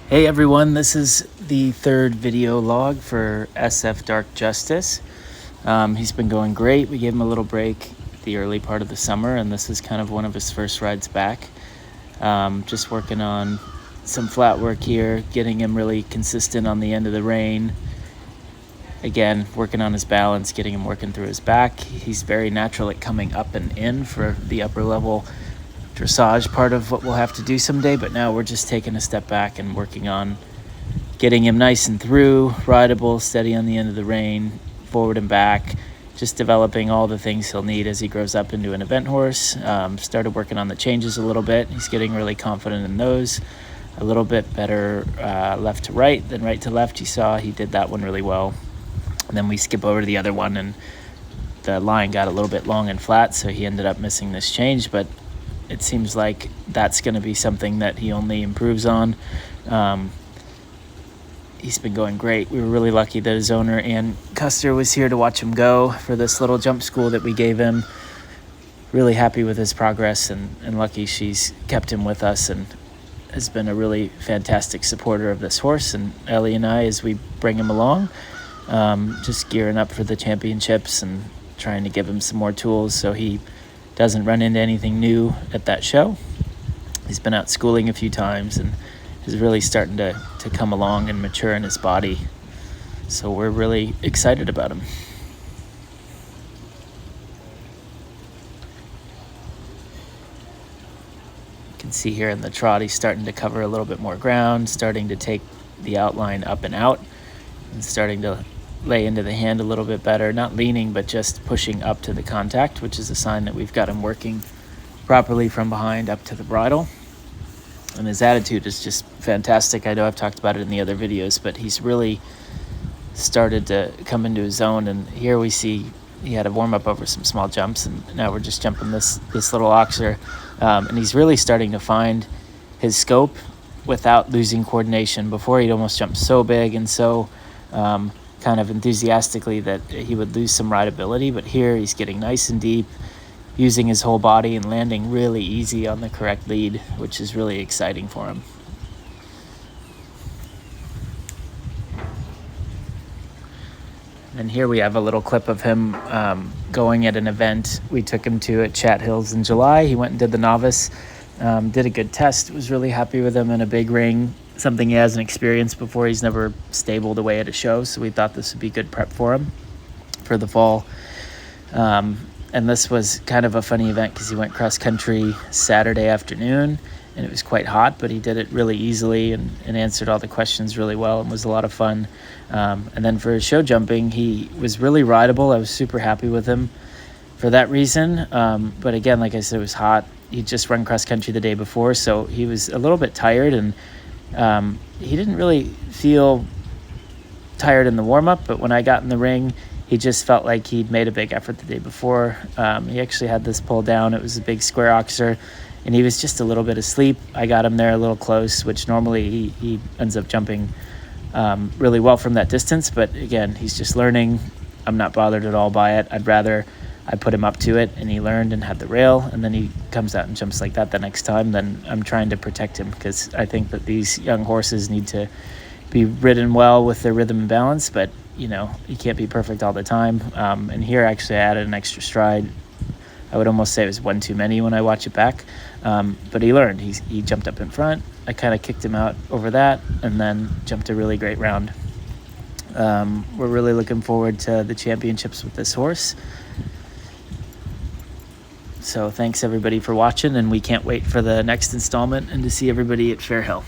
Hey everyone, this is the third video log for SF Darc Justice. He's been going great. We gave him a little break the early part of the summer, and this is kind of one of his first rides back. Just working on some flat work here, getting him really consistent on the end of the rein. Again, working on his balance, getting him working through his back. He's very natural at coming up and in for the upper level dressage part of what we'll have to do someday, but now we're just taking a step back and working on getting him nice and through, rideable, steady on the end of the rein, forward and back, just developing all the things he'll need as he grows up into an event horse. Started working on the changes a little bit. He's getting really confident in those. A little bit better left to right than right to left. You saw he did that one really well. And then we skip over to the other one, and the line got a little bit long and flat, so he ended up missing this change, but it seems like that's going to be something that he only improves on. He's been going great. We were really lucky that his owner, Ann Custer, was here to watch him go for this little jump school that we gave him. Really happy with his progress, and lucky she's kept him with us and has been a really fantastic supporter of this horse and Ellie and I as we bring him along. Just gearing up for the championships and trying to give him some more tools so he doesn't run into anything new at that show. He's been out schooling a few times and is really starting to come along and mature in his body. So we're really excited about him. You can see here in the trot, he's starting to cover a little bit more ground, starting to take the outline up and out, and starting to lay into the hand a little bit better, not leaning, but just pushing up to the contact, which is a sign that we've got him working properly from behind up to the bridle. And his attitude is just fantastic. I know I've talked about it in the other videos, but he's really started to come into his own. And here we see he had a warm-up over some small jumps, and now we're just jumping this little oxer. And he's really starting to find his scope without losing coordination. Before, he'd almost jump so big and so kind of enthusiastically that he would lose some rideability, but here he's getting nice and deep, using his whole body and landing really easy on the correct lead, which is really exciting for him. And here we have a little clip of him going at an event we took him to at Chat Hills in July. He went and did the novice, did a good test, was really happy with him in a big ring, something he hasn't experienced before. He's never stabled away at a show, so we thought this would be good prep for him for the fall. And this was kind of a funny event because he went cross country Saturday afternoon, and it was quite hot, but he did it really easily and answered all the questions really well and was a lot of fun. And then for his show jumping, he was really rideable. I was super happy with him for that reason. But again, like I said, it was hot. He'd just run cross country the day before, so he was a little bit tired, and he didn't really feel tired in the warm-up, but when I got in the ring, he just felt like he'd made a big effort the day before. He actually had this pull down. It was a big square oxer, and he was just a little bit asleep. I got him there a little close, which normally he ends up jumping really well from that distance, but again, he's just learning. I'm not bothered at all by it. I'd rather I put him up to it and he learned and had the rail, and then he comes out and jumps like that the next time. Then I'm trying to protect him because I think that these young horses need to be ridden well with their rhythm and balance, but you can't be perfect all the time. And here actually I added an extra stride. I would almost say it was one too many when I watch it back, but he learned. He jumped up in front. I kind of kicked him out over that and then jumped a really great round. We're really looking forward to the championships with this horse. So thanks everybody for watching, and we can't wait for the next installment and to see everybody at Fair Hill.